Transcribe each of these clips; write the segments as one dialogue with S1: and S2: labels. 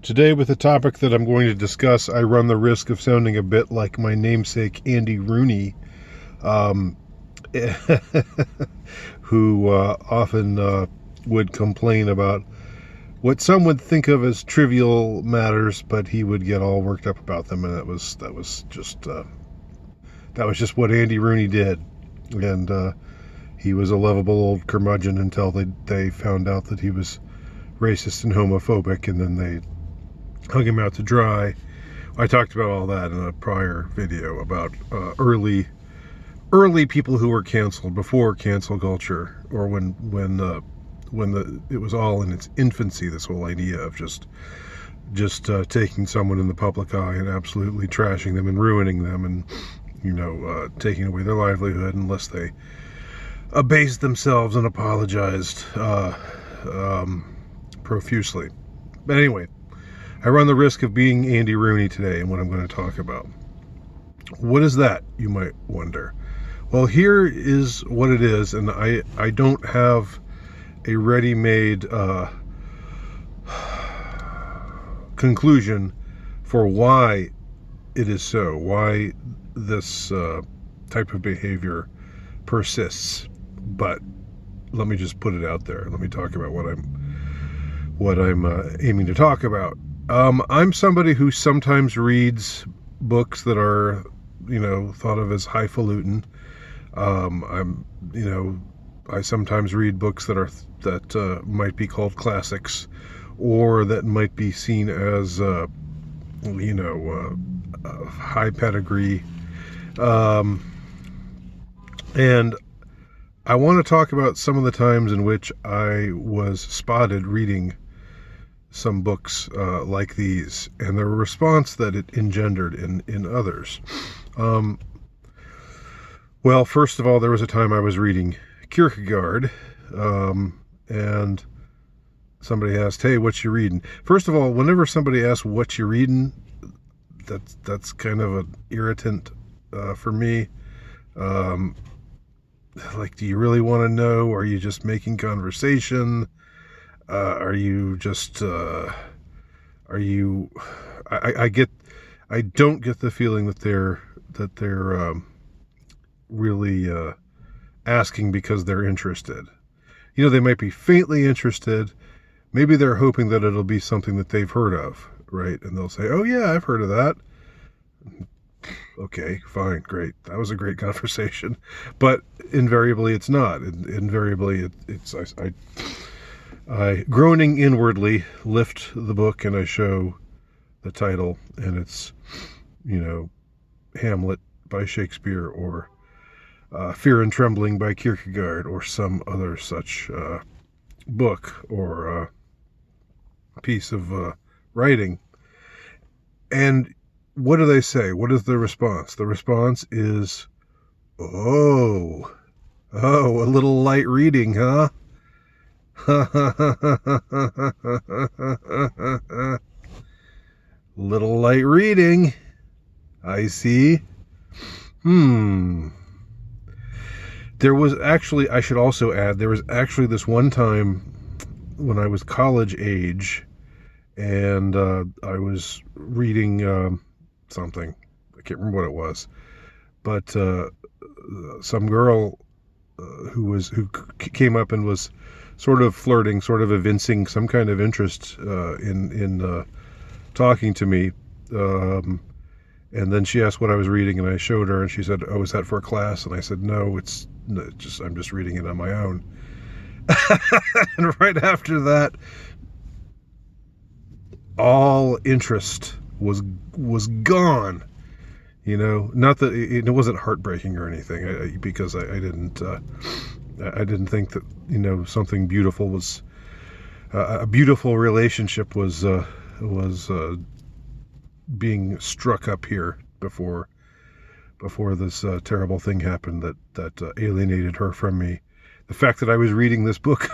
S1: Today, with the topic that I'm going to discuss, I run the risk of sounding a bit like my namesake Andy Rooney, um, who often would complain about what some would think of as trivial matters, but he would get all worked up about them, and that was just what Andy Rooney did, and he was a lovable old curmudgeon until they found out that he was racist and homophobic, and then they hung him out to dry. I talked about all that in a prior video about early people who were canceled before cancel culture, or when it was all in its infancy. This whole idea of just taking someone in the public eye and absolutely trashing them and ruining them, and taking away their livelihood unless they abased themselves and apologized profusely. But anyway, I run the risk of being Andy Rooney today and what I'm going to talk about. What is that, you might wonder? Well, here is what it is, and I don't have a ready-made conclusion for why it is so, why this type of behavior persists. But let me just put it out there. Let me talk about what I'm aiming to talk about. I'm somebody who sometimes reads books that are, thought of as highfalutin. I sometimes read books that might be called classics, or that might be seen as, high pedigree. And I want to talk about some of the times in which I was spotted reading some books like these, and the response that it engendered in others. Well, first of all, there was a time I was reading Kierkegaard, and somebody asked, "Hey, what you reading?" First of all, whenever somebody asks what you reading, that's kind of an irritant for me. Like, do you really want to know? Are you just making conversation? Are you just, I don't get the feeling that they're really asking because they're interested. They might be faintly interested. Maybe they're hoping that it'll be something that they've heard of, right? And they'll say, "Oh yeah, I've heard of that." Okay, fine, great. That was a great conversation. But invariably it's not. Invariably I groaning inwardly, lift the book and I show the title, and it's, Hamlet by Shakespeare, or Fear and Trembling by Kierkegaard, or some other such book or piece of writing. And what do they say? What is the response? The response is, oh, a little light reading, huh? Little light reading, I see. There was actually, I should also add, there was actually this one time when I was college age, and I was reading something. I can't remember what it was, but some girl who came up and was sort of flirting, sort of evincing some kind of interest in talking to me, and then she asked what I was reading, and I showed her, and she said, "Oh, is that for a class?" And I said, "No, I'm just reading it on my own." And right after that, all interest was gone. Not that it wasn't heartbreaking or anything, because I didn't think that something beautiful was a beautiful relationship was being struck up here before this terrible thing happened that alienated her from me. The fact that I was reading this book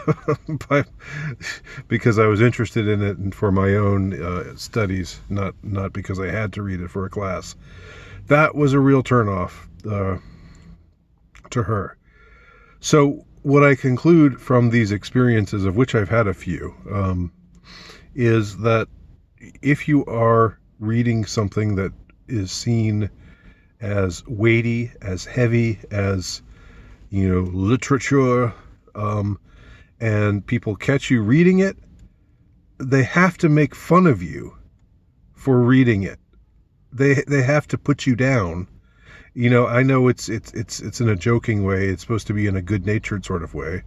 S1: because I was interested in it and for my own studies, not because I had to read it for a class, that was a real turnoff to her. So what I conclude from these experiences, of which I've had a few, is that if you are reading something that is seen as weighty, as heavy, as, literature, and people catch you reading it, they have to make fun of you for reading it. They have to put you down. I know it's in a joking way. It's supposed to be in a good-natured sort of way,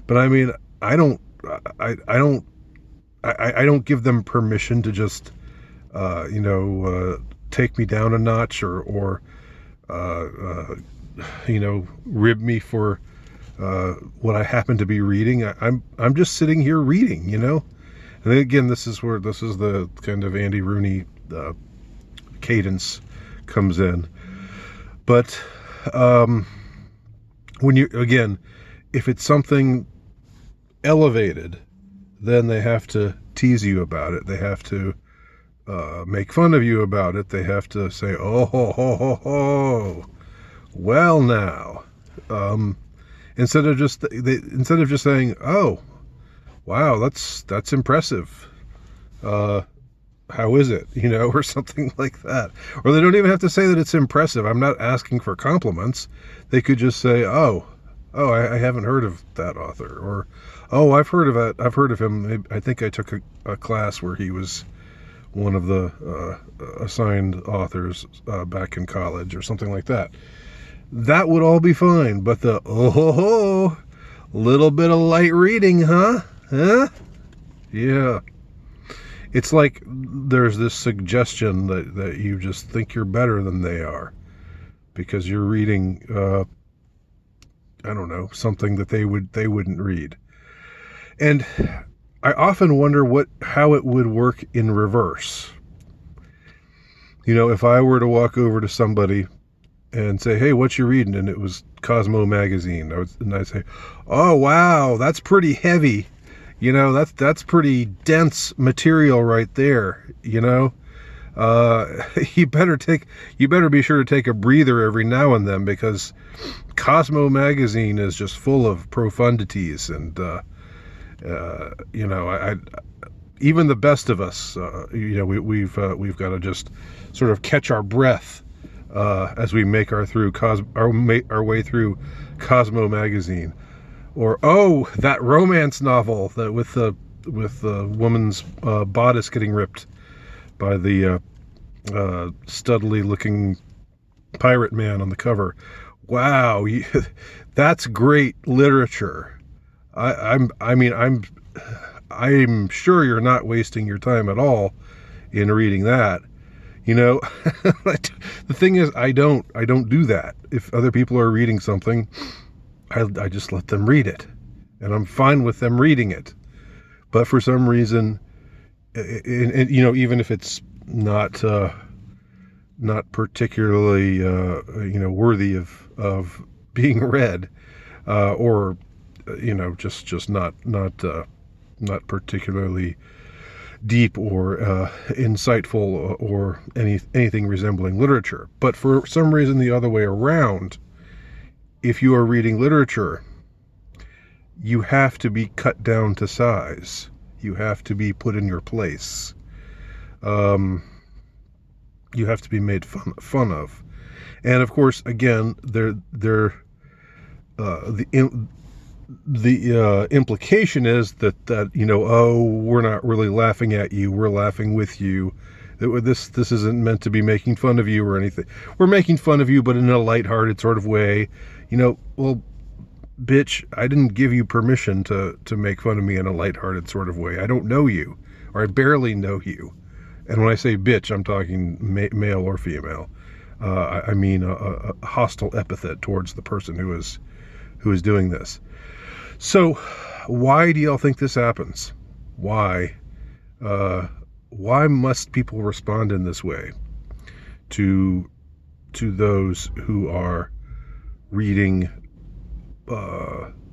S1: but I mean, I don't give them permission to just take me down a notch or rib me for what I happen to be reading. I'm just sitting here reading, And then again, this is the kind of Andy Rooney cadence comes in. But if it's something elevated, then they have to tease you about it. They have to make fun of you about it. They have to say, "Oh, ho, ho, ho, ho. Well, now," instead of just saying, "Oh, wow, that's impressive. How is it?" Or something like that. Or they don't even have to say that it's impressive. I'm not asking for compliments. They could just say, "Oh, I haven't heard of that author," or, "Oh, I've heard of it. I've heard of him. I think I took a class where he was one of the assigned authors back in college," or something like that. That would all be fine. But the little bit of light reading, huh? Yeah. It's like there's this suggestion that you just think you're better than they are because you're reading, something that they wouldn't read. And I often wonder how it would work in reverse. If I were to walk over to somebody and say, "Hey, what you reading?" and it was Cosmo magazine, and I'd say, "Oh, wow, that's pretty heavy. That's pretty dense material right there. You better be sure to take a breather every now and then because Cosmo magazine is just full of profundities and even the best of us, we've got to just sort of catch our breath as we make our way through Cosmo magazine." Or, "Oh, that romance novel that with the woman's bodice getting ripped by the studly looking pirate man on the cover. Wow, that's great literature. I'm sure you're not wasting your time at all in reading that." The thing is, I don't do that. If other people are reading something, I just let them read it, and I'm fine with them reading it. But for some reason, even if it's not particularly worthy of being read, or just not particularly deep or insightful or anything resembling literature. But for some reason, the other way around, if you are reading literature, you have to be cut down to size. You have to be put in your place. You have to be made fun of. And of course, again, the implication is that oh, we're not really laughing at you, we're laughing with you. This isn't meant to be making fun of you or anything. We're making fun of you, but in a lighthearted sort of way. Well, bitch, I didn't give you permission to make fun of me in a lighthearted sort of way. I don't know you, or I barely know you. And when I say bitch, I'm talking male or female. I mean a hostile epithet towards the person who is doing this. So, why do y'all think this happens? Why must people respond in this way to those who are reading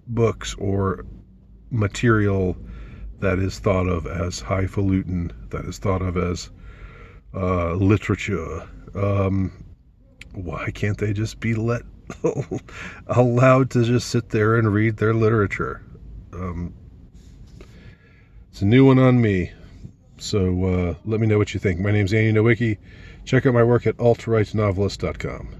S1: books or material that is thought of as highfalutin, that is thought of as literature? Why can't they just be allowed to just sit there and read their literature? It's a new one on me. So let me know what you think. My name's Andy Nowicki. Check out my work at altrightnovelist.com.